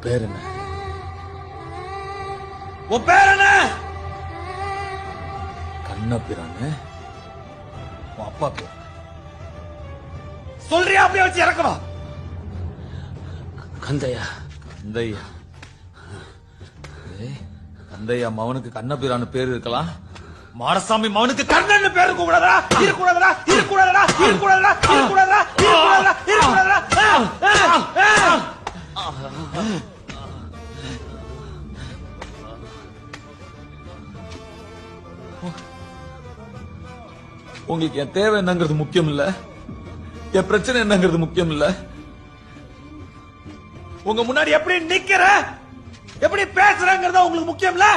பேர் என்ன? உன் பேர் என்ன? கண்ணபிரானு. உன் அப்பா பேர் சொல்றியா? அப்படியே வச்சு இறக்கணும். கந்தையா. கந்தையா? கந்தையா மவனுக்கு கண்ணபிரானு பேர் இருக்கலாம். மாடசாமி மவனுக்கு கண்ணன் பேர் இருக்க கூடாதா? இருக்கக்கூடாதா? இருக்கக்கூடாதா? இருக்கக்கூடாதா? இருக்கக்கூடாதா? இருக்கக்கூடாதா? இருக்கக்கூடாதா? உங்களுக்கு என் தேவை என்னங்கிறது முக்கியம் இல்ல, என் பிரச்சனை என்னங்கிறது முக்கியம் இல்ல. உங்க முன்னாடி எப்படி நிக்கிற, எப்படி பேசுறங்கிறதா உங்களுக்கு முக்கியம் இல்ல.